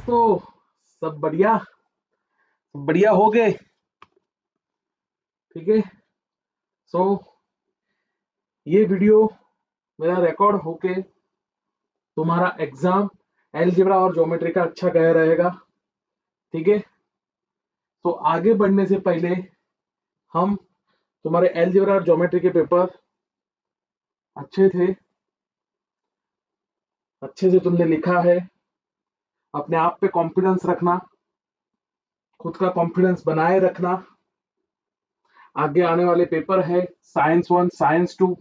दोस्तों, सब बढ़िया बढ़िया हो गए। ठीक है। सो ये वीडियो मेरा रिकॉर्ड होके तुम्हारा एग्जाम एलजेब्रा और ज्योमेट्री का अच्छा गया रहेगा। ठीक है। तो आगे बढ़ने से पहले हम तुम्हारे एलजेब्रा और ज्योमेट्री के पेपर अच्छे थे, अच्छे से तुमने लिखा है। अपने आप पे कॉन्फिडेंस रखना, खुद का कॉन्फिडेंस बनाए रखना। आगे आने वाले पेपर है साइंस 1 साइंस 2।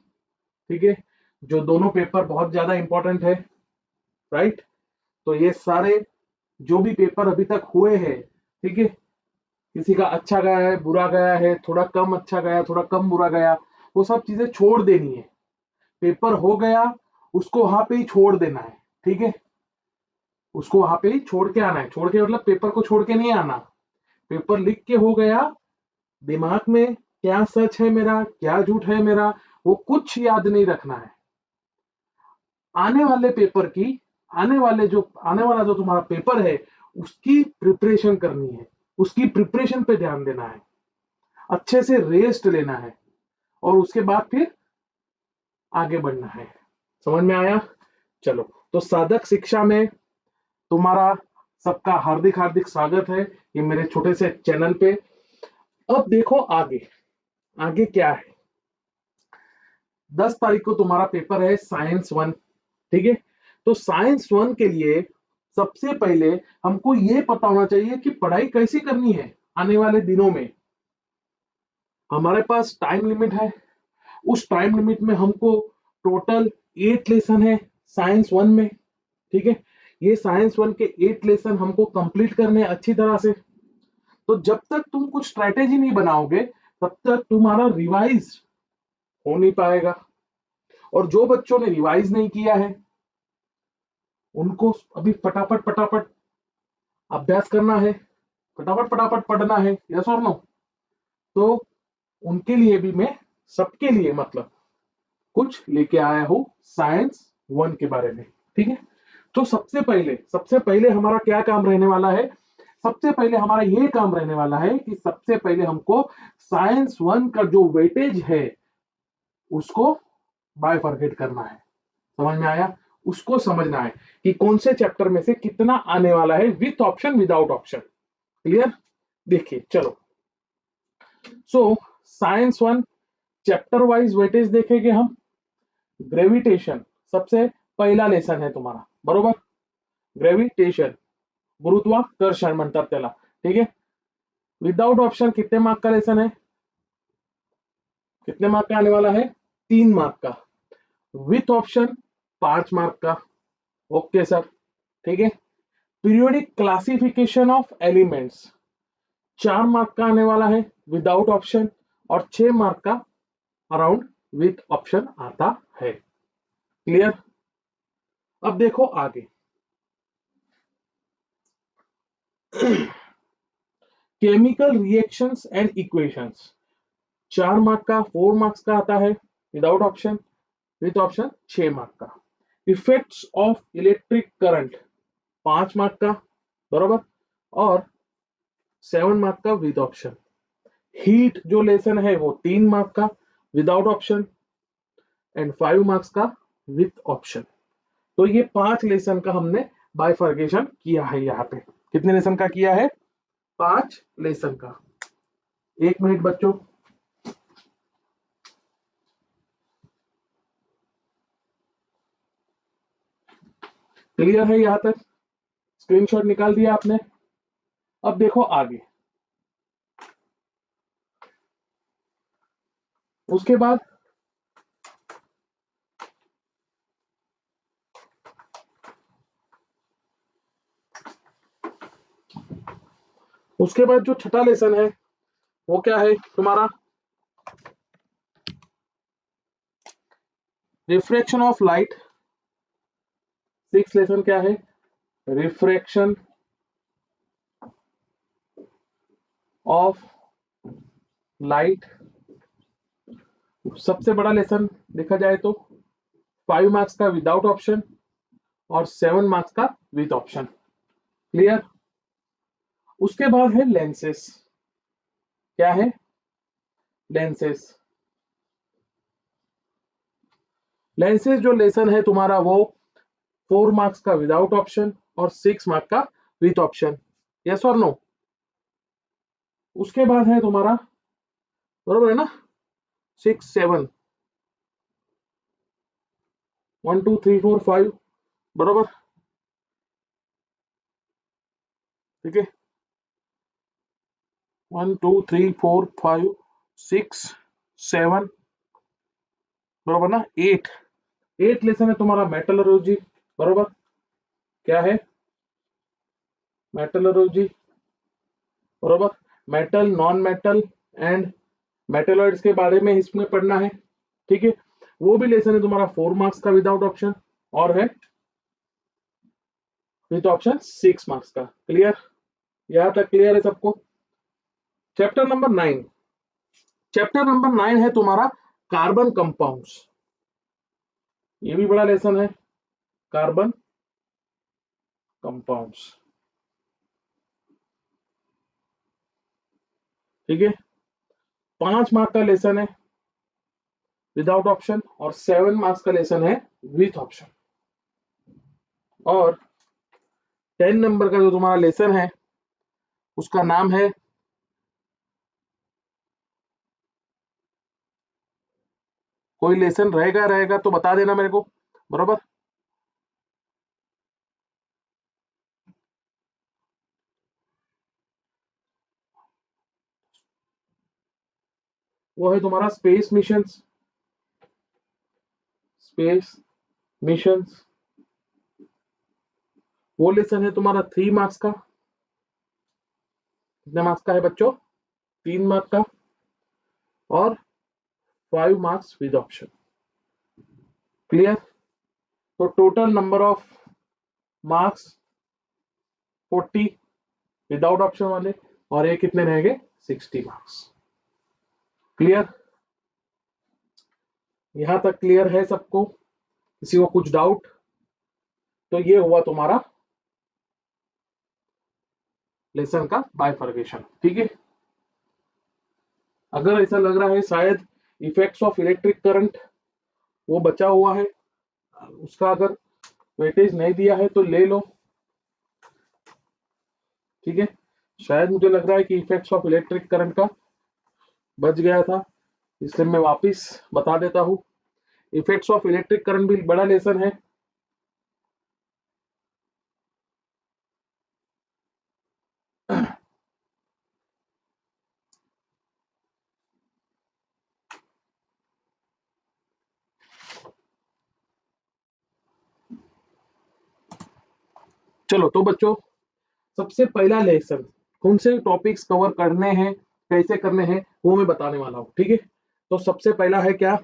ठीक है, जो दोनों पेपर बहुत ज्यादा इंपॉर्टेंट है। राइट। तो ये सारे जो भी पेपर अभी तक हुए हैं, ठीक है, किसी का अच्छा गया है, बुरा गया है, थोड़ा कम अच्छा गया, थोड़ा कम बुरा गया, वो सब चीजें छोड़ देनी है। पेपर हो गया, उसको वहां पे ही छोड़ देना है। ठीक है, उसको वहां पे ही छोड़ के आना है। छोड़ के मतलब पेपर को छोड़ के नहीं आना। पेपर लिख के हो गया, दिमाग में क्या सच है मेरा, क्या झूठ है मेरा, वो कुछ याद नहीं रखना है। आने वाले पेपर की आने वाला जो तुम्हारा पेपर है, उसकी प्रिपरेशन करनी है। उसकी प्रिपरेशन पे ध्यान देना है, अच्छे से रेस्ट लेना है, और उसके बाद फिर आगे बढ़ना है। समझ में आया? चलो, तो साधक शिक्षा में तुम्हारा सबका हार्दिक हार्दिक स्वागत है, ये मेरे छोटे से चैनल पे। अब देखो आगे आगे क्या है। 10 तारीख को तुम्हारा पेपर है साइंस 1। ठीक है, तो साइंस 1 के लिए सबसे पहले हमको ये पता होना चाहिए कि पढ़ाई कैसी करनी है। आने वाले दिनों में हमारे पास टाइम लिमिट है। उस टाइम लिमिट में हमको टोटल 8 लेसन है साइंस 1 में। ठीक है, ये साइंस 1 के 8 लेसन हमको कंप्लीट करने हैं अच्छी तरह से। तो जब तक तुम कुछ स्ट्रैटेजी नहीं बनाओगे, तब तक तुम्हारा रिवाइज हो नहीं पाएगा। और जो बच्चों ने रिवाइज नहीं किया है, उनको अभी फटाफट फटाफट अभ्यास करना है, फटाफट फटाफट पढ़ना है। यस और नो? तो उनके लिए भी मैं, सबके लिए मतलब, कुछ लेके आया हूं साइंस 1 के बारे में। ठीक है, तो सबसे पहले हमारा क्या काम रहने वाला है? सबसे पहले हमारा ये काम रहने वाला है कि सबसे पहले हमको साइंस 1 का जो वेटेज है, उसको बायफरकेट करना है। समझ में आया? उसको समझना है कि कौन से चैप्टर में से कितना आने वाला है, with option without option. Clear? देखिए चलो। So science 1 chapter wise weightage देखेंगे हम। ग्रेविटेशन सबसे पहला लेसन है तुम्हारा, बरोबर? ग्रेविटेशन, गुरुत्वाकर्षण म्हणतात त्याला। ठीक है, विदाउट ऑप्शन कितने मार्क का लेसन है? कितने मार्क का आने वाला है? 3 मार्क का। विथ ऑप्शन 5 मार्क का। ओके सर, ठीक है। Periodic classification of elements 4 mark का आने वाला है विदाउट ऑप्शन, और 6 मार्क का अराउंड विथ ऑप्शन आता है। क्लियर? अब देखो आगे। Chemical reactions and equations 4 mark का, 4 मार्क्स का आता है without option, with option 6 mark का। Effects of electric current 5 mark का, बराबर, और 7 मार्क का विद ऑप्शन। हीट जो लेसन है वो 3 मार्क का विदाउट ऑप्शन, एंड 5 मार्क्स का विथ ऑप्शन। तो ये 5 लेसन का हमने बाइफर्केशन किया है। यहाँ पे कितने लेसन का किया है? 5 लेसन का। 1 मिनट बच्चों। क्लियर है यहां तक? स्क्रीनशॉट निकाल दिया आपने? अब देखो आगे। उसके बाद जो छठा लेसन है वो क्या है तुम्हारा? Refraction of light. 6 लेसन क्या है? Refraction of light. सबसे बड़ा लेसन देखा जाए तो 5 मार्क्स का विदाउट ऑप्शन और 7 मार्क्स का विद ऑप्शन। क्लियर। उसके बाद है लेंसेस। क्या है? लेंसेस। लेंसेस जो लेसन है तुम्हारा वो 4 मार्क्स का विदाउट ऑप्शन और 6 मार्क का विथ ऑप्शन। यस और नो? उसके बाद है तुम्हारा, बरोबर है ना, 6 7 1 2 3 4 5, बरोबर, ठीक है। 1 2 3 4 5 6 7, बरोबर ना, 8 लेसन है तुम्हारा मेटलर्जी, बरोबर। क्या है? मेटलर्जी, बरोबर। Metal, non metal and metalloids के बारे में इसमें पढ़ना है, ठीक है। वो भी लेसन है तुम्हारा 4 मार्क्स का विदाउट ऑप्शन और है विथ ऑप्शन 6 मार्क्स का। क्लियर? यहां तक क्लियर है सबको? Chapter number 9। चैप्टर नंबर 9 है तुम्हारा कार्बन कंपाउंड्स। ये भी बड़ा लेसन है, कार्बन कंपाउंड्स, ठीक है। 5 मार्क का लेसन है विदाउट ऑप्शन और 7 मार्क्स का लेसन है विथ ऑप्शन। और 10 नंबर का जो तुम्हारा लेसन है उसका नाम है, कोई लेसन रहेगा रहेगा तो बता देना मेरे को, बरोबर। वो है तुम्हारा स्पेस मिशंस। स्पेस मिशंस, वो लेसन है तुम्हारा 3 मार्क्स का। कितने मार्क्स का है बच्चों? 3 मार्क का और 5 मार्क्स विद ऑप्शन। क्लियर? तो total number of marks 40 without option वाले, और ये कितने रहेंगे? 60 मार्क्स। क्लियर? यहां तक क्लियर है सबको? किसी को कुछ डाउट? तो ये हुआ तुम्हारा लेसन का बाइफर्केशन, ठीक है। अगर ऐसा लग रहा है शायद इफेक्ट्स ऑफ इलेक्ट्रिक करंट वो बचा हुआ है, उसका अगर वेटेज नहीं दिया है तो ले लो, ठीक है। शायद मुझे लग रहा है कि इफेक्ट्स ऑफ इलेक्ट्रिक करंट का बच गया था, इसलिए मैं वापस बता देता हूं। इफेक्ट्स ऑफ इलेक्ट्रिक करंट भी बड़ा लेसन है। चलो तो बच्चों, सबसे पहला लेसन कौन से टॉपिक्स कवर करने हैं, कैसे करने हैं, वो मैं बताने वाला हूँ, ठीक है। तो सबसे पहला है क्या?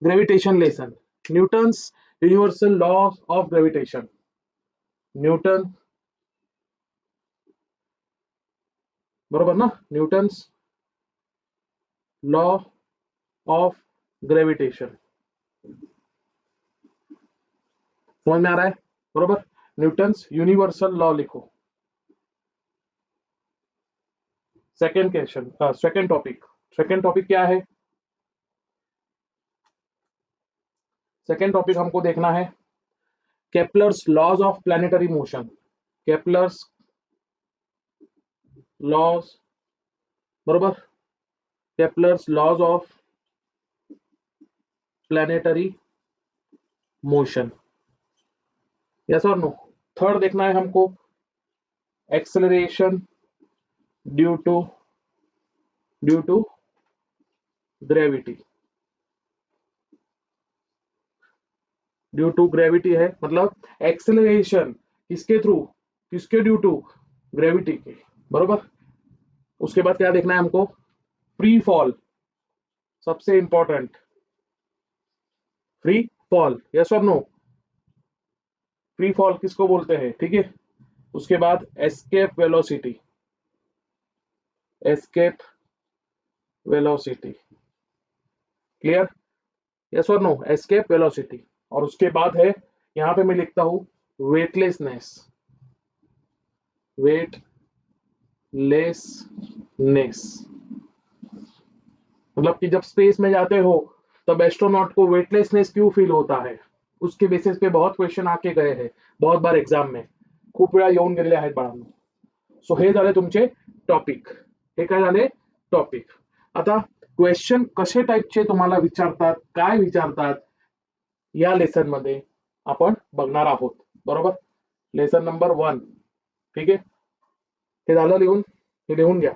Gravitation lesson, Newton's universal law of gravitation. Newton, बरोबर ना, न्यूटन्स लॉ ऑफ ग्रेविटेशन, समझ में आ रहा है? बरोबर। न्यूटन्स यूनिवर्सल लॉ लिखो। Second question, second topic, second topic क्या है? सेकेंड टॉपिक हमको देखना है Kepler's laws of planetary motion. Kepler's laws, बरोबर, Kepler's laws of planetary motion. Yes और नो? थर्ड देखना है हमको acceleration due to gravity. Due to gravity है मतलब एक्सेलरेशन किसके थ्रू, किसके ड्यू टू? ग्रेविटी के, बरोबर। उसके बाद क्या देखना है हमको? फ्री फॉल, सबसे इंपॉर्टेंट, फ्री फॉल। यस और नो? फ्री फॉल किसको बोलते हैं, ठीक है। उसके बाद escape velocity, escape velocity. Clear? Yes और नो? Escape velocity. और उसके बाद है, यहां पे मैं लिखता हूं वेटलेसनेस, वेटलेसनेस, मतलब कि जब स्पेस में जाते हो तब एस्ट्रोनॉट को वेटलेसनेस क्यों फील होता है, उसके बेसिस पे बहुत क्वेश्चन आके गए हैं बहुत बार एक्झाम में, खूप वेळा येऊन गेलेले आहेत बाळांनो. सो हे झाले तुमचे टॉपिक, हे काय झाले टॉपिक. आता क्वेश्चन कसे टाईपचे तुम्हाला विचारतात, काय विचारतात, या लेसन मध्ये आपण बघणार आहोत. बरोबर, लेसन नंबर 1. ठीक आहे, हे झालं लिहून, हे लिहून घ्या,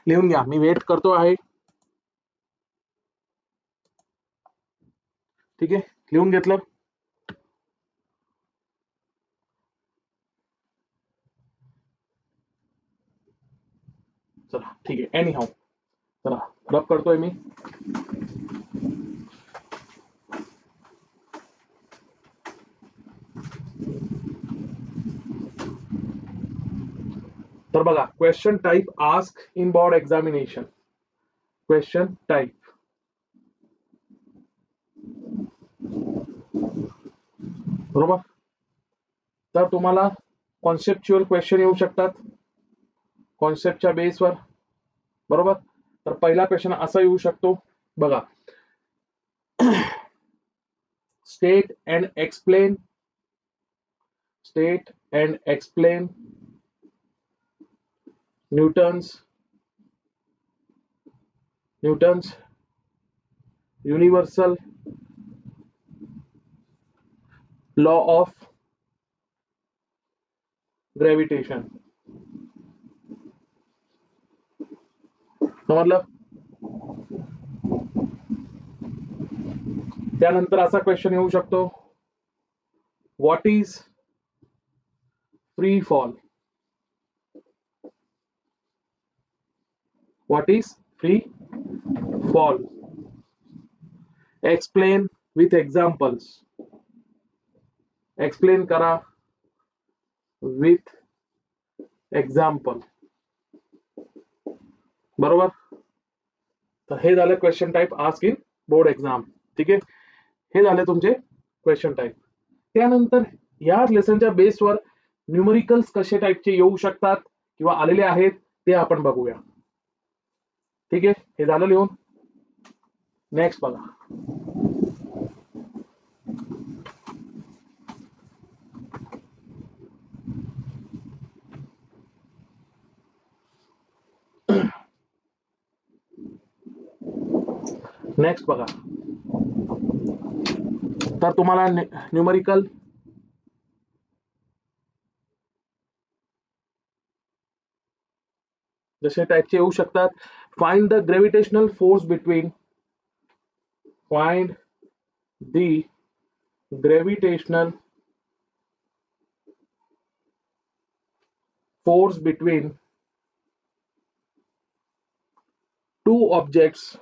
लिहून घ्या, मी वेट करतो आहे. ठीक आहे, लिहून घेतलं. चला ठीक आहे, एनी हाऊ चला रब करतोय मी. तर बघा, question type ask in board examination, question type. बरोबर, तर तुम्हाला कॉन्सेप्च्युअल क्वेश्चन येऊ शकतात कॉन्सेप्टच्या बेसवर. बरोबर, तर पहिला क्वेश्चन असा येऊ शकतो बघा, state and explain Newton's universal law of gravitation. समजलं. त्यानंतर असा क्वेश्चन येऊ शकतो, what is free fall. What is free fall, explain with examples, explain करा विथ एक्झाम्पल. बरोबर, तर हे झालं question type ask in board exam. ठीक आहे, हे झाले तुमचे क्वेश्चन टाइप. त्यानंतर या लेसनच्या बेसवर न्यूमरिकल्स कसे टाइपचे येऊ शकतात किंवा आलेले आहेत ते आपण बघूया. ठीक आहे, हे झालं लिहून. नेक्स्ट बघा, नेक्स्ट बघा, तर तुम्हाला न्यूमरिकल जसे टाइपचे येऊ शकतात, find the gravitational force between, find the gravitational force between two objects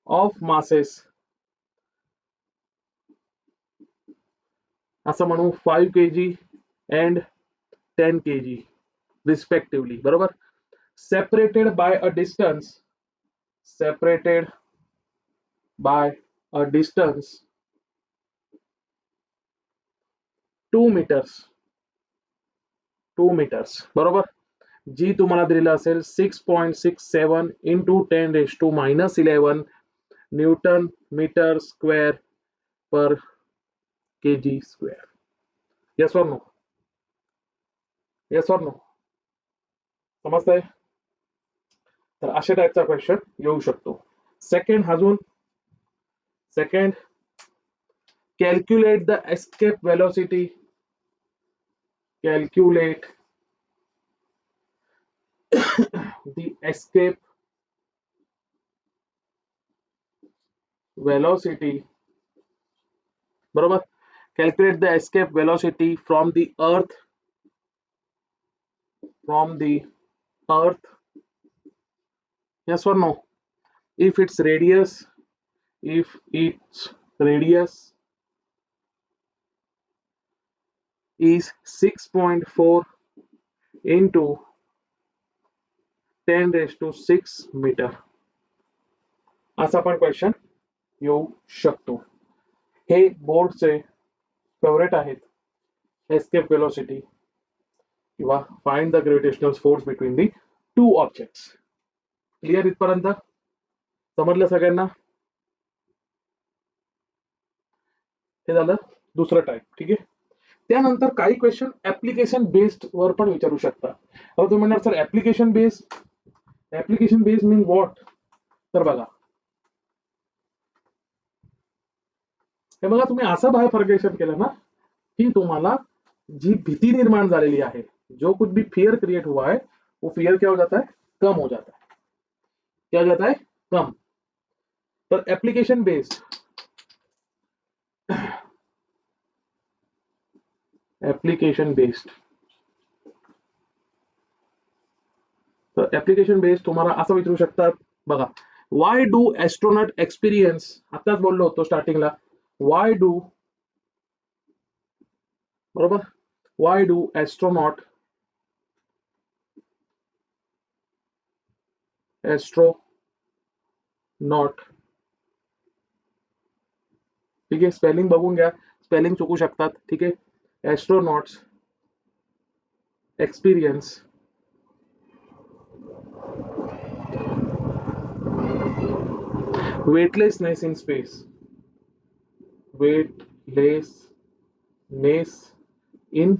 of masses, असं म्हणू 5 kg and 10 kg respectively. बरोबर, separated by a distance 2 meters. बरोबर, जी तुम्हाला दिलेलं असेल 6.67 इंटू 10⁻⁻11 न्यूटन मीटर स्क्वेअर पर केजी स्क्वेअर. येस और नो, येस और no, समजतंय. तर अशा टाइपचा क्वेश्चन येऊ शकतो. सेकंड, अजून second, calculate the escape velocity, calculate the escape velocity. बरोबर, calculate the escape velocity from the earth, yes or no, if its radius is 6.4 into 10⁶ metre, असा पण क्वेश्चन येऊ शकतो. हे बोर्डचे फेवरेट आहेत एस्केप वेलोसिटी किंवा find the gravitational force between the two objects. Clear इथपर्यंत समजलं सगळ्यांना? हे झालं दुसरं टाईप. ठीक आहे. त्यानंतर काही क्वेश्चन ऍप्लिकेशन बेस्ड वर पण विचारू शकता. आता तुम्ही म्हणणार sir application based mean what? तर बघा, हे बघा, तुम्ही असं बायफर्गेशन केलं ना की तुम्हाला जी भीती निर्माण झालेली आहे, जो कुछ भी फियर क्रिएट हुआ है, वो फियर क्या हो जाता है? कम हो जाता है. क्या हो जाता है? कम. तर एप्लीकेशन बेस्ड तर ऍप्लिकेशन बेस्ड तुम्हाला असं विचारू शकतात. बघा, वाय डू एस्ट्रोनॉट एक्सपिरियन्स, आताच बोललो होतो स्टार्टिंगला, वाय डू, बरोबर, वाय डू एस्ट्रोनॉट ठीक आहे, स्पेलिंग बघून घ्या, स्पेलिंग चुकू शकतात. ठीक आहे. Astronauts experience weightlessness in space, weightlessness in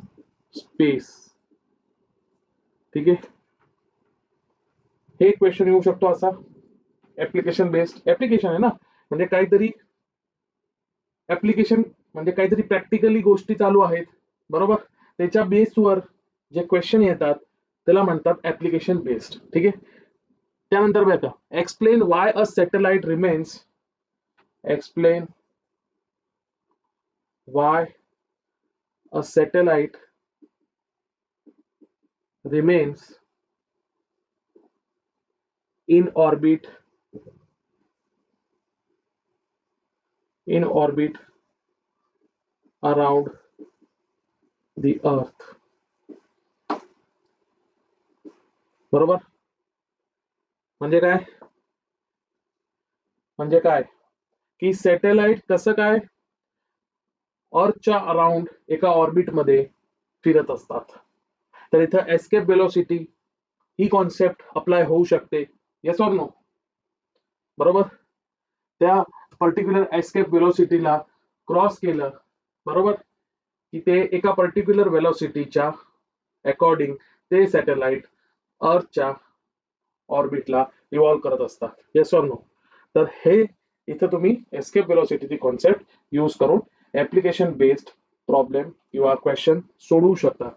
space. ठीक आहे. हे क्वेश्चन येऊ शकतो असा. ऍप्लिकेशन बेस्ड ऍप्लिकेशन आहे ना, म्हणजे काहीतरी ऍप्लिकेशन म्हणजे काहीतरी प्रॅक्टिकली गोष्टी चालू आहेत, बरोबर, त्याच्या बेसवर जे क्वेश्चन येतात त्याला म्हणतात ऍप्लिकेशन बेस्ड. ठीक आहे. त्यानंतर बघा, explain Y a satellite remains, explain Y a satellite remains in orbit around the earth. बरोबर. म्हणजे काय की सॅटेलाइट कसं काय अर्थच्या अराउंड एका ऑर्बिट मध्ये फिरत असतात. तर इथं एस्केप वेलोसिटी ही कॉन्सेप्ट अप्लाय होऊ शकते. Yes or no? बरोबर. त्या पर्टिक्युलर एस्केप वेलोसिटीला क्रॉस केलं, बरोबर, की ते एका पर्टिक्युलर वेलोसिटीच्या अकॉर्डिंग ते सॅटेलाइट अर्थच्या ऑर्बिटला इव्हॉल्व करत असतात. Yes or no? तर हे इथं तुम्ही एस्केप वेलोसिटीची कॉन्सेप्ट यूज करून ऍप्लिकेशन बेस्ड प्रॉब्लेम किंवा क्वेश्चन सोडवू शकता.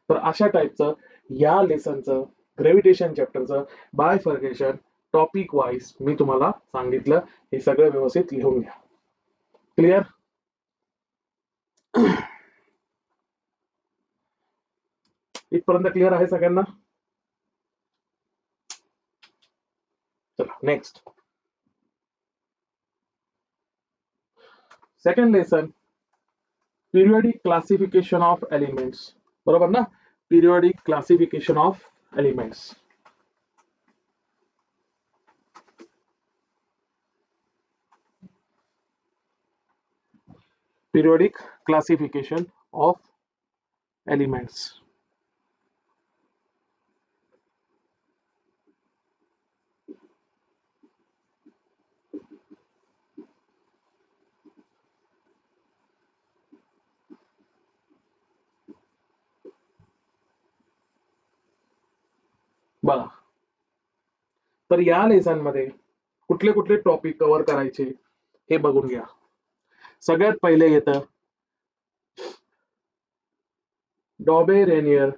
तर अशा टाईपचं या लेसनचं ग्रेव्हिटेशन चॅप्टरचं बायफर्गेशन टॉपिक वाईज मी तुम्हाला सांगितलं. हे सगळं व्यवस्थित लिहून घ्या. क्लिअर? इथपर्यंत क्लिअर आहे सगळ्यांना? चला next, second lesson, periodic classification of elements. बरोबर ना? Periodic classification of elements. Periodic classification of elements. बघा, तर या लेसन मध्ये कुठले कुठले टॉपिक कव्हर करायचे हे बघून घ्या. सगळ्यात पहिले येतं डॉबे रेनियर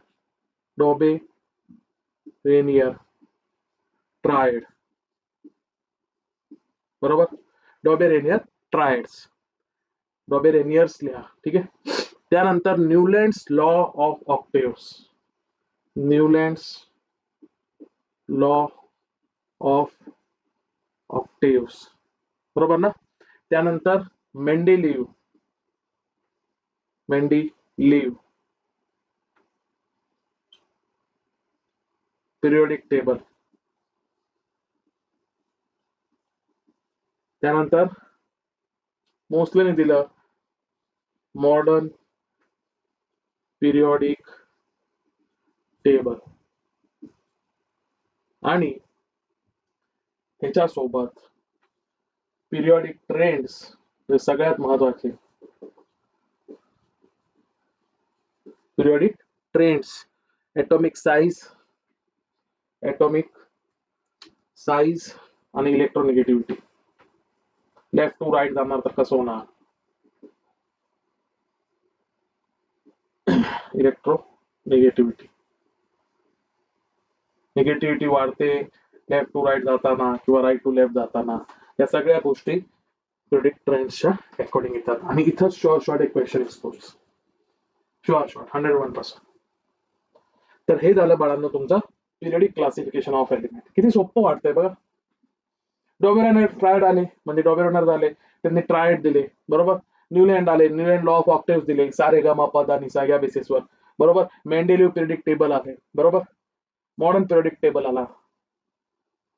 ट्रायड. बरोबर. डॉबे रेनियर ट्रायड्स, डॉबे रेनियर्स लिहा. ठीक आहे. त्यानंतर Newlands law of octaves, Newlands law of octaves. बरोबर ना? त्यानंतर मेंडेलीव पिरियोडिक टेबल. त्यानंतर मोस्टलीने दिलं मॉडर्न पिरियॉडिक टेबल आणि ह्याच्यासोबत पिरियॉडिक ट्रेंड्स जे सगळ्यात महत्वाचे पिरियॉडिक ट्रेंड्स ॲटॉमिक साईज आणि इलेक्ट्रोनिगेटिव्हिटी लेफ्ट टू राईट जाणार तर कसं होणार इलेक्ट्रोनिगेटिव्हिटी निगेटिव्हिटी वाढते लेफ्ट टू राईट जाताना किंवा राईट टू लेफ्ट जाताना या सगळ्या गोष्टी प्रिडिक्ट ट्रेंड्सच्या अकॉर्डिंग येतात आणि इथंच शॉर्ट एक क्वेश्चन एक्सपोज शॉर्ट 101%. तर हे झालं बाळांनो तुमचं पिरियडिक क्लासिफिकेशन ऑफ एलिमेंट किती सोपं वाटतंय बघा डॉबेरनर ट्रायड आले म्हणजे डॉबेरनर झाले त्यांनी ट्रायड दिले बरोबर न्यूलँड आले न्यूलँड लॉ ऑफ ऑक्टेव्ह दिले सारे गमा पदा निसा या बेसिसवर बरोबर मेंडेलिव्ह पिरियडिक टेबल आले बरोबर मॉडर्न पिरियडिक टेबल आला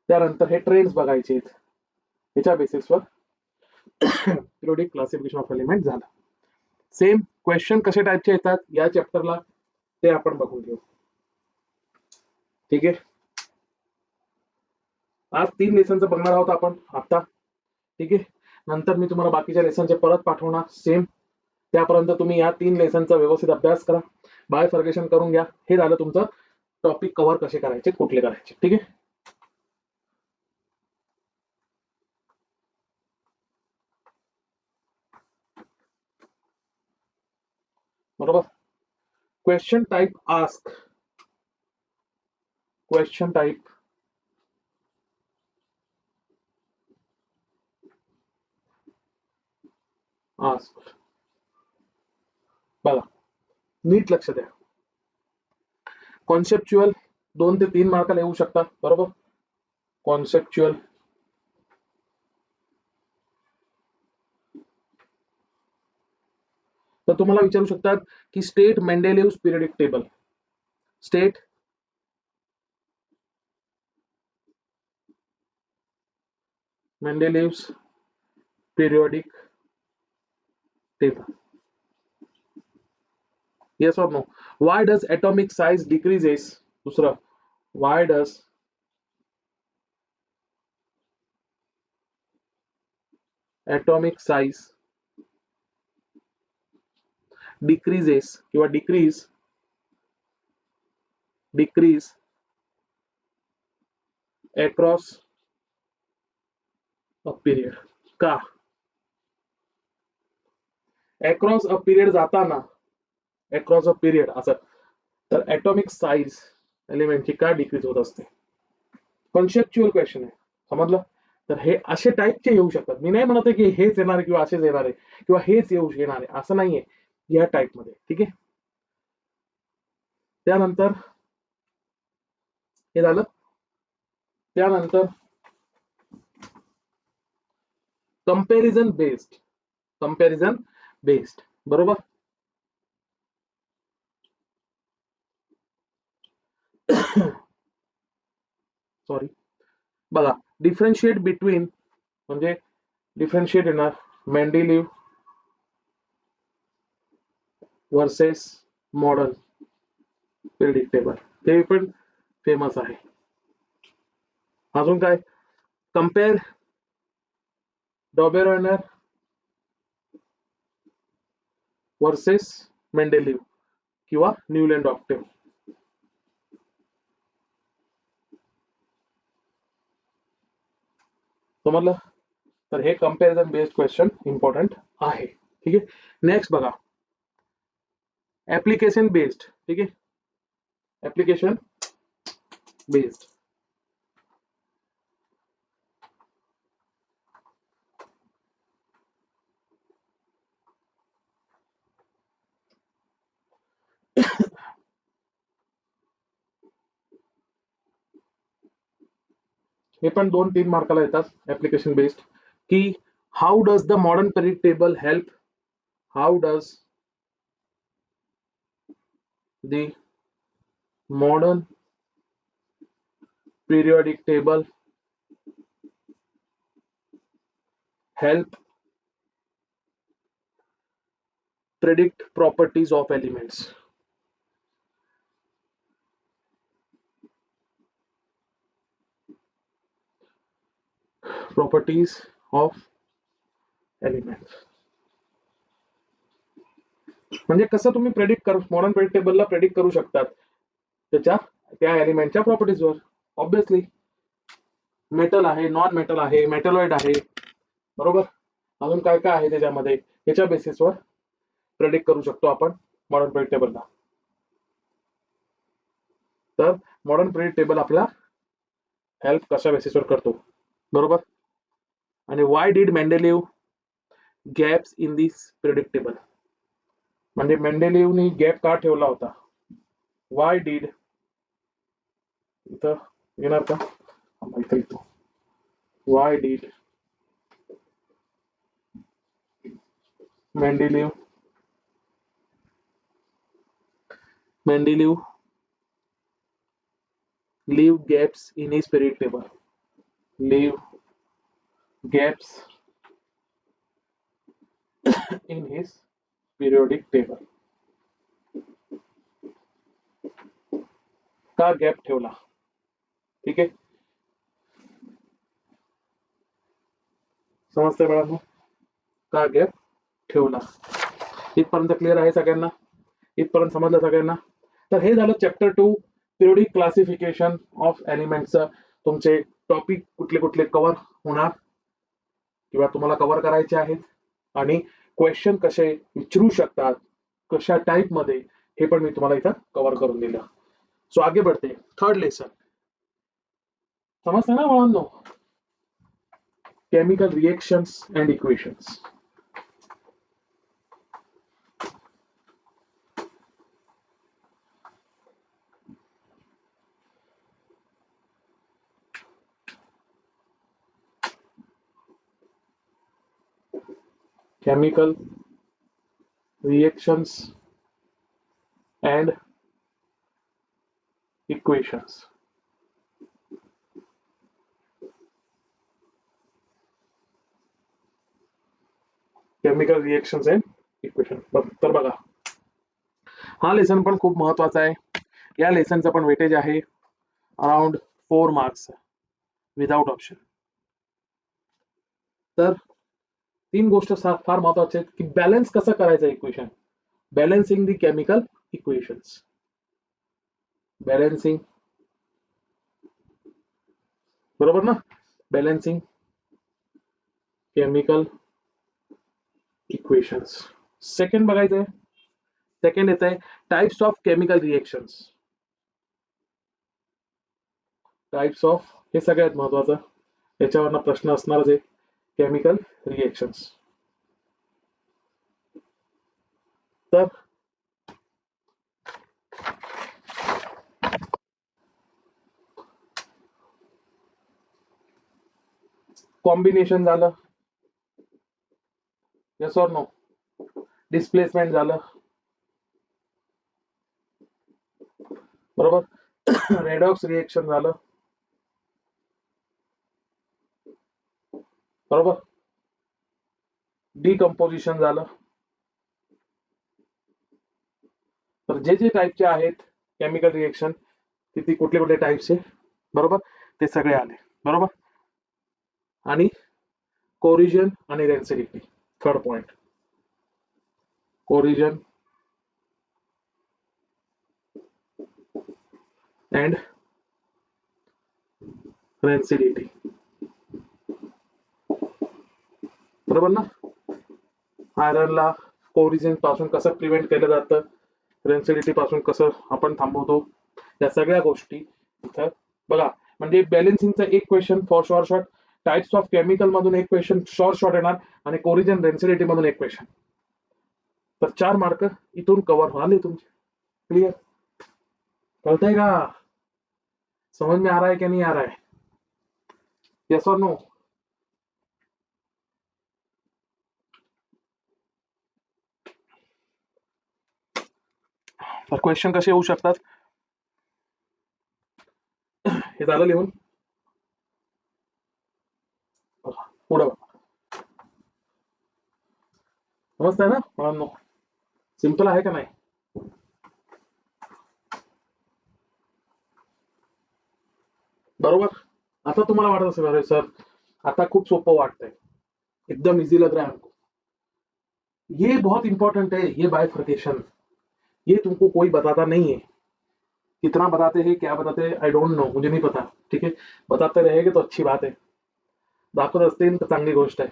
त्यानंतर हे ट्रेंड्स बघायचे ह्याच्या बेसिसवर पिरियडिक क्लासिफिकेशन ऑफ एलिमेंट झालं सेम क्वेश्चन कसे टाईपचे येतात या चॅप्टरला ते आपण बघून घेऊ ठीक आहे आज 3 लेसनचं बघणार आहोत आपण आता ठीक आहे नंतर मी तुम्हाला बाकीच्या लेसनचे परत पाठवणार सेम त्यापर्यंत तुम्ही या 3 लेसनचा व्यवस्थित अभ्यास करा बायफर्गेशन करून घ्या हे झालं तुमचं टॉपिक कव्हर कसे करायचे कुठले करायचे ठीक आहे बरोबर question type ask question type ask बघा नीट लक्ष द्या कॉन्सेप्च्युअल 2 ते 3 मार्काला येऊ शकतात बरोबर कॉन्सेप्च्युअल तर तुम्हाला विचारू शकतात की state Mendeleev periodic table state Mendeleev periodic table yes or no why does atomic size decreases दूसरा why does atomic size decreases किंवा decrease across a period का across a period जाताना across a period असं तर atomic size एलिमेंटची का decrease होत असते conceptual question आहे समजलं तर हे असे टाईपचे येऊ शकतात मी नाही म्हणत की हेच येणार आहे किंवा असेच येणार आहे किंवा हेच येणार आहे असं नाहीये या टाईप मध्ये ठीक आहे त्यानंतर हे झालं त्यानंतर कंपॅरिझन बेस्ड बरोबर सॉरी बघा डिफरन्शिएट बिटवीन म्हणजे डिफरन्शिएट येणार मेंडेलिव्ह वर्सेस मॉडर्न पिरियडिक टेबल ते पण फेमस आहे अजून काय कंपेअर डॉबेरनर वर्सेस मेंडेलिव्ह किंवा न्यूलँड ऑक्टेव्ह समजलं तर हे कंपॅरिझन बेस्ड क्वेश्चन इम्पॉर्टंट आहे ठीक आहे नेक्स्ट बघा ऍप्लिकेशन बेस्ड ठीक आहे ऍप्लिकेशन बेस्ड हे पण 2-3 मार्काला येतात ऍप्लिकेशन बेस्ड की how does the modern period table help how does the modern periodic table help predict properties of elements. Properties of elements म्हणजे कसं तुम्ही प्रेडिक्ट करू, मॉडर्न पिरियड टेबलला प्रेडिक्ट करू शकतात त्याच्या त्या एलिमेंटच्या प्रॉपर्टीजवर. ऑब्विसली मेटल आहे, नॉन मेटल आहे, मेटलॉइड आहे, बरोबर, अजून काय काय आहे त्याच्यामध्ये, याच्या बेसिसवर प्रेडिक्ट करू शकतो आपण मॉडर्न पिरियड टेबलला. तर मॉडर्न पिरियड टेबल आपला हेल्प कशा बेसिसवर करतो, बरोबर. आणि why did Mendeleev gaps in this period table, म्हणजे मेंडेलिव्हनी गॅप का ठेवला होता, वाय डिड, इथं येणार का, इथं येतो, why did Mendeleev leave gaps in his periodic table. Leave gaps in his periodic table. का गॅप ठेवला, ठीक आहे, समजतंय बाळांनो, का गॅप ठेवला. इथपर्यंत क्लिअर आहे सगळ्यांना, इथपर्यंत समजलं सगळ्यांना. तर हे झालं चॅप्टर 2 पिरियोडिक क्लासिफिकेशन ऑफ एलिमेंटचं. तुमचे टॉपिक कुठले कुठले कव्हर होणार किंवा तुम्हाला कव्हर करायचे आहेत आणि क्वेश्चन कसे विचारू शकतात, कशा टाइप मध्ये, हे पण मी तुम्हाला इथं कव्हर करून दिलं. सो आगे बढ़ते, थर्ड लेसन. समजतं ना मुलांनो, chemical reactions and equations. Chemical reactions and equations. Chemical reactions and equation. तर बघा, हा लेसन पण खूप महत्वाचा आहे. या लेसनचं पण वेटेज आहे अराउंड 4 मार्क्स विदाउट ऑप्शन. तर तीन गोष्ट फार महत्वाच्या आहेत की बॅलन्स कसं करायचं equation, balancing the chemical equations, balancing, बरोबर ना, बॅलन्सिंग केमिकल इक्वेशन्स. सेकंड बघायचंय, सेकंड येत आहे types of chemical reactions. Types of, हे सगळ्यात महत्वाचं, याच्यावरनं प्रश्न असणारच आहे, केमिकल रिएक्शन्स. तर कॉम्बिनेशन झालं, यस ऑर नो, डिस्प्लेसमेंट झालं, बरोबर, रेडॉक्स रिएक्शन झालं, बरोबर, डिकम्पोजिशन झालं. तर जे जे टाइपचे आहेत केमिकल रिएक्शन, किती कुठले कुठले टाइप्सचे, बरोबर, ते सगळे आले, बरोबर. आणि कोरिजन आणि रेन्सिडिटी, थर्ड पॉइंट, कोरिजन अँड रेन्सिडिटी, बरोबर ना. आयरनला कोरिजन पासून कसं प्रिव्हेंट केलं जातं, रेन्सिडिटी पासून कसं आपण थांबवतो, या सगळ्या गोष्टी इथं बघा. म्हणजे बॅलन्सिंगचा एक question for short, types of chemical मधून एक क्वेश्चन शॉर्ट येणार, आणि कोरिजन रेन्सिडिटी मधून एक क्वेश्चन. तर 4 मार्क इथून कव्हर झाले तुमचे. क्लियर, कळतंय का, समझ में आ रहा है क्या नहीं आ रहा है, यस और नो. तर क्वेश्चन कसे येऊ शकतात, हे झालं लिहून, पुढे समजतंय ना मुलांनो. सिंपल आहे का नाही? बरोबर. आता तुम्हाला वाटत असेल अरे सर आता खूप सोपं वाटतंय, एकदम इजी लग रहा है हमको. ये बहुत इंपॉर्टेंट है, ये बाइफर्केशन. ये तुमको कोई बताता नहीं है. कितना बताते हैं, क्या बताते हैं, आई डोंट नो, मुझे नहीं पता. ठीक है, बताते रहेगे तो अच्छी बात आहे, दाखवत असतील तर चांगली गोष्ट आहे.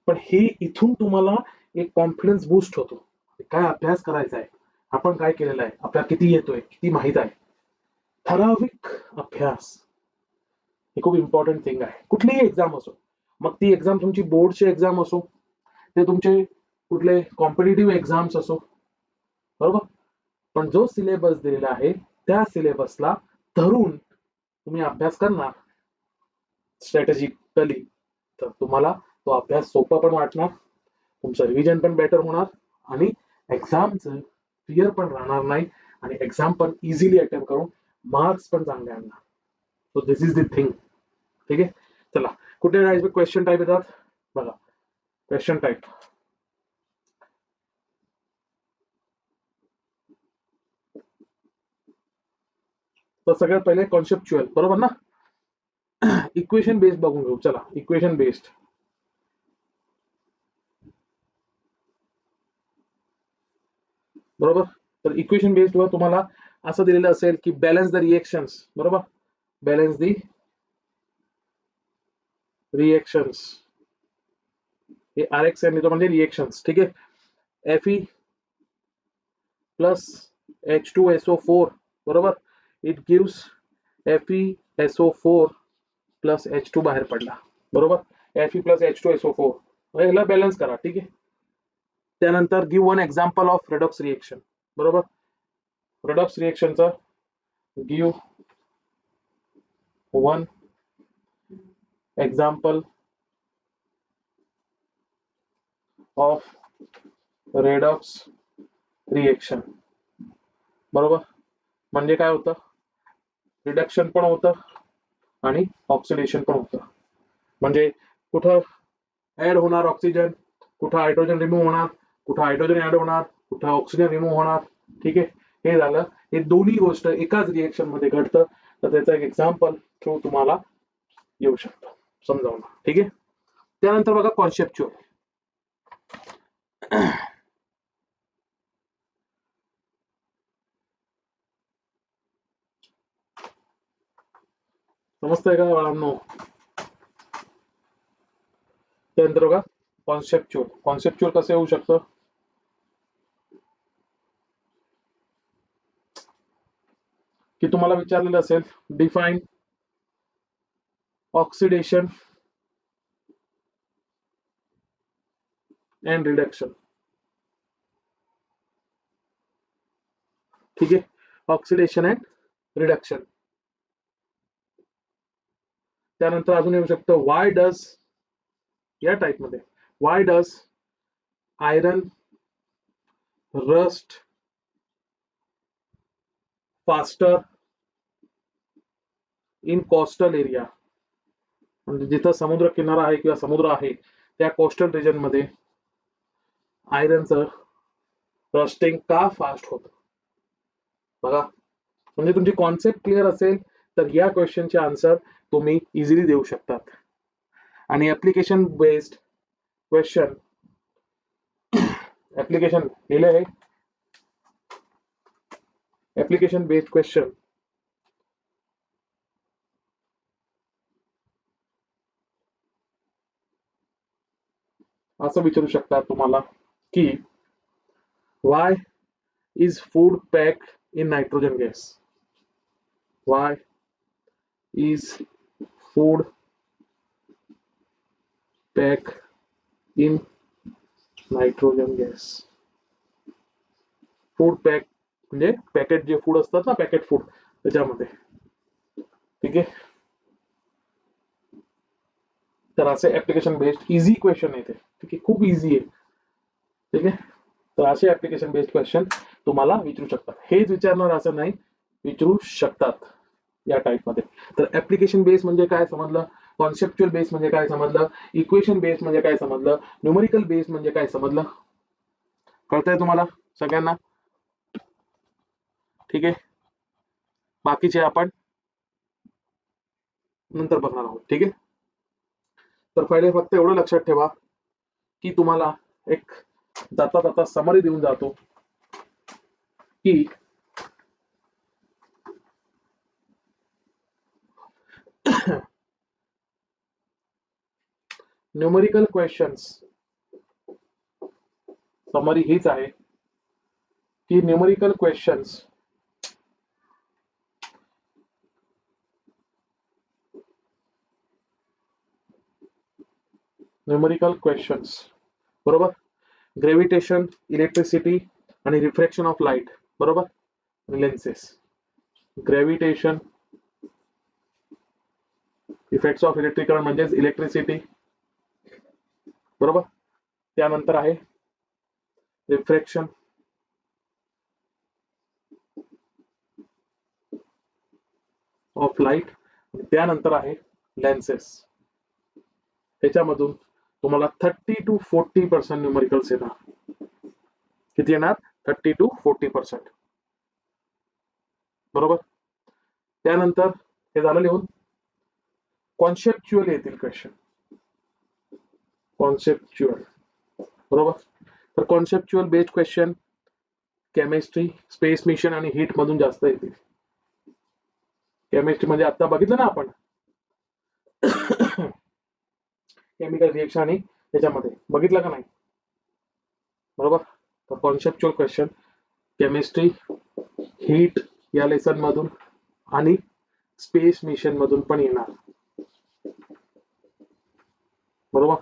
पण हे इथून तुम्हाला एक कॉन्फिडन्स बूस्ट होतो. काय अभ्यास करायचा आहे, आपण काय केलेलं आहे, आपल्याला किती येतोय, किती माहित आहे. ठराविक अभ्यास हे खूप इम्पॉर्टंट थिंग आहे. कुठलीही एक्झाम असो, मग ती एक्झाम तुमची बोर्डची एक्झाम असो, ते तुमचे कुठले कॉम्पिटिटिव्ह एक्झाम्स असो, बरोबर. पण जो सिलेबस दिलेला आहे त्या सिलेबसला धरून तुम्ही अभ्यास करणार स्ट्रॅटेजिकली, तर तुम्हाला तो अभ्यास सोपा पण वाटणार, तुमचं रिव्हिजन पण बेटर होणार आणि एक्झामचं फिअर पण राहणार नाही आणि एक्झाम पण इझिली अटेम्प्ट करून मार्क्स पण चांगले आणणार. So this is the thing. ठीक आहे, चला कुठे राहायचं क्वेश्चन टाईप येतात बघा. क्वेश्चन टाईप तर सगळ्यात पहिले कॉन्सेप्च्युअल, बरोबर ना. इक्वेशन बेस्ड बघून घेऊ. चला इक्वेशन बेस्ड. बरोबर. तर इक्वेशन बेस्ड वर तुम्हाला असं दिलेलं असेल की बॅलन्स द रिएक्शन्स, बरोबर. बॅलन्स दी रिएक्शन्स, हे आर एक्स एन लिहितो म्हणजे रिएक्शन्स. ठीक आहे, एफ ई प्लस H2SO4, बरोबर. It gives FeSO4 plus H2 बाहेर पडला, बरोबर. Fe प्लस H2SO4 ह्याला बॅलन्स करा. ठीक आहे, त्यानंतर give one example of redox reaction, बरोबर. रेडॉक्स रिएक्शनचा give one example of redox reaction, बरोबर. म्हणजे काय होतं, रिडक्शन पण होतं आणि ऑक्सिडेशन पण होतं. म्हणजे कुठं ऍड होणार ऑक्सिजन, कुठं हायड्रोजन रिमूव्ह होणार, कुठं हायड्रोजन ऍड होणार, कुठं ऑक्सिजन रिमूव्ह होणार. ठीक आहे, हे झालं. हे दोन्ही गोष्ट एकाच रिएक्शन मध्ये घडतं, तर त्याचं एक एक्झाम्पल थ्रू तुम्हाला येऊ शकतं समजावणं. ठीक आहे, त्यानंतर बघा कॉन्सेप्च्युअल. समजतंय का बाळांनो? त्यानंतर बघा कॉन्सेप्च्युअल. कॉन्सेप्च्युअल कसं येऊ शकतं, की तुम्हाला विचारलेलं असेल डिफाईन ऑक्सिडेशन अँड रिडक्शन. ठीक आहे, ऑक्सिडेशन अँड रिडक्शन. त्यानंतर अजून येऊ शकतं वाय डज, या टाइप मध्ये, Y does iron rust faster in coastal area. म्हणजे जिथं समुद्र किनारा आहे किंवा समुद्र आहे त्या कोस्टल रिजन मध्ये आयरनचं रस्टिंग का फास्ट होतं. बघा, म्हणजे तुमची कॉन्सेप्ट क्लिअर असेल तर या क्वेश्चनचे आन्सर तुम्ही इझिली देऊ शकतात. आणि ऍप्लिकेशन बेस्ड क्वेश्चन, ऍप्लिकेशन लिहिले आहे, ऍप्लिकेशन बेस्ड क्वेश्चन असं विचारू शकतात तुम्हाला की Y is food pack in nitrogen gas. Y is food pack in nitrogen gas. Food pack म्हणजे पॅकेट जे फूड असतात ना, पॅकेट फूड त्याच्यामध्ये. ठीक आहे, तर असे ऍप्लिकेशन बेस्ड इझी क्वेश्चन येते. ठीक आहे, खूप इझी आहे. ठीक आहे, तर असे ऍप्लिकेशन बेस्ड क्वेश्चन तुम्हाला विचारू शकतात. हेच विचारणार असं नाही, विचारू शकतात या टाइप मध्ये. तर ऍप्लिकेशन बेस म्हणजे काय समजलं, कॉन्सेप्च्युअल बेस म्हणजे काय समजलं, इक्वेशन बेस म्हणजे काय समजलं, न्यूमेरिकल बेस म्हणजे काय समजलं, कळतंय तुम्हाला? सगळ्यांना? ठीक आहे, बाकीचे आपण नंतर बघणार आहोत. ठीक आहे, तर पहिले फक्त एवढं लक्षात ठेवा की तुम्हाला एक जाता जाता समरी देऊन जातो की न्यूमेरिकल क्वेश्चन्स समरी हीच आहे की न्यूमेरिकल क्वेश्चन्स बरोबर, ग्रेव्हिटेशन, इलेक्ट्रिसिटी आणि रिफ्रॅक्शन ऑफ लाईट, बरोबर, लेन्सेस, ग्रेव्हिटेशन, इफेक्ट्स ऑफ इलेक्ट्रिकल म्हणजेच इलेक्ट्रिसिटी, बरोबर, त्यानंतर आहे रिफ्रॅक्शन ऑफ लाईट, त्यानंतर आहे लेन्सेस. त्याच्यामधून तुम्हाला 30 to 40% न्यूमेरिकल्स येणार. किती येणार? 30 to 40%, बरोबर. त्यानंतर हे झालं लिहून. कॉन्सेप्च्युअल येतील क्वेश्चन, कॉन्सेप्च्युअल, बरोबर. तर conceptual based question chemistry, space mission आणि हीट मधून जास्त येतील. केमिस्ट्री म्हणजे आता बघितलं ना आपण केमिकल रिएक्शन आणि त्याच्यामध्ये बघितलं का नाही, बरोबर. तर कॉन्सेप्च्युअल क्वेश्चन केमिस्ट्री, हीट या लेसन मधून आणि स्पेस मिशन मधून पण येणार, बरोबर,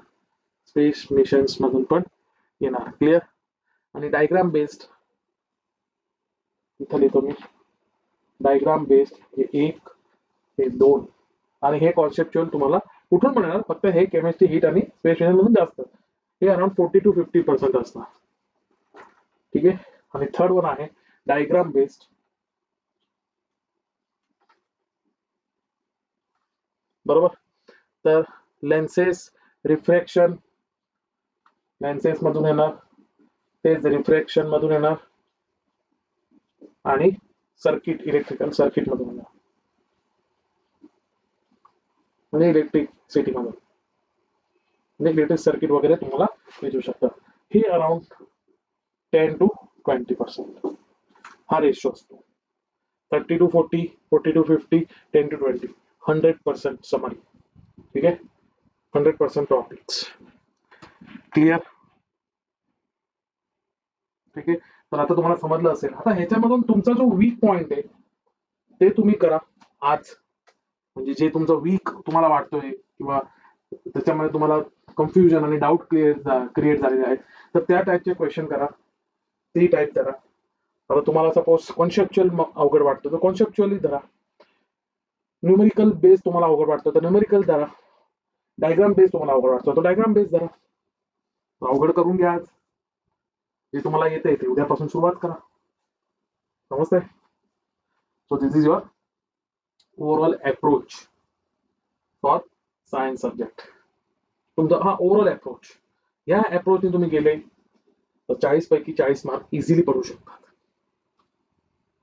स्पेस मिशन्स मधून पण येणार. क्लिअर. आणि डायग्राम बेस्ड इथं लिहितो मी, डायग्राम बेस्ड हे 1, हे 2 आणि हे कॉन्सेप्च्युअल तुम्हाला कुठून पण येणार, फक्त हे केमिस्ट्री, हीट आणि स्पेस मिशन मधून जास्त, हे अराउंड 40 to 50% असणार. ठीक आहे. आणि थर्ड वन आहे डायग्राम बेस्ड, बरोबर. तर लेन्सेस, रिफ्रॅक्शन, लेन्सेस मधून येणार, तेच रिफ्रॅक्शन मधून येणार आणि सर्किट, इलेक्ट्रिकल सर्किट मधून येणार म्हणजे इलेक्ट्रिसिटी मधून, म्हणजे इलेक्ट्रिक सर्किट वगैरे तुम्हाला विचारू शकतात. ही अराउंड 10 to 20% हा रेशो असतो. 30 to 40, 40 to 50, 10 to 20, 100% समरी. ठीक आहे, 100% टॉपिक्स. क्लिअर. ठीक आहे, तर आता तुम्हाला समजलं असेल. आता ह्याच्यामधून तुमचा जो वीक पॉइंट आहे ते तुम्ही करा आज, म्हणजे जे तुमचं वीक तुम्हाला वाटतोय किंवा त्याच्यामध्ये तुम्हाला कन्फ्युजन आणि डाऊट क्रिएट झालेले आहेत, तर त्या टाईपचे क्वेश्चन करा, ती टाईप करा. आता तुम्हाला सपोज कॉन्सेप्च्युअल अवघड वाटतं तर कॉन्सेप्च्युअली धरा, न्यूमेरिकल बेस तुम्हाला अवघड वाटतं तर न्यूमेरिकल धरा, डायग्राम बेस तुम्हाला अवघड वाटतं तर डायग्राम बेस धरा. अवघड करून घ्या आज, जे तुम्हाला येते ते उद्यापासून सुरुवात करा. समजतंय? So this is your overall approach for science subject. तुमचा हा ओव्हरऑल अप्रोच, या अप्रोचने तुम्ही गेले तर 40 पैकी 40 मार्क इझिली पडू शकतात.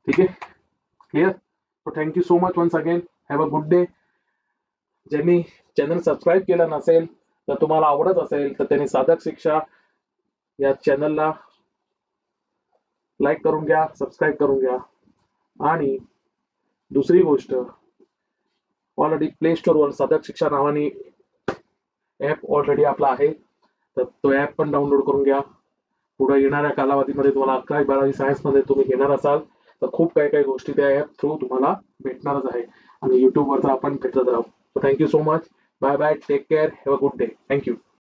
ठीक आहे, clear. So thank you so much once again, have a good day. ज्यांनी चॅनल सबस्क्राईब केलं नसेल तर तुम्हाला आवडत असेल तर त्यांनी साधक शिक्षा या चॅनलला लाईक करून घ्या, सबस्क्राईब करून घ्या. आणि दुसरी गोष्ट, ऑलरेडी प्ले स्टोअरवर साधक शिक्षा नावाने ऍप ऑलरेडी आपला आहे, तर तो ऍप पण डाउनलोड करून घ्या. पुढे येणाऱ्या कालावधीमध्ये तुम्हाला 11वी 12वी सायन्समध्ये तुम्ही घेणार असाल तर खूप काही काही गोष्टी त्या ऍप थ्रू तुम्हाला भेटणारच आहे. आणि युट्यूबवर तर आपण भेटत राहू. Thank you so much, bye bye, take care, have a good day. Thank you.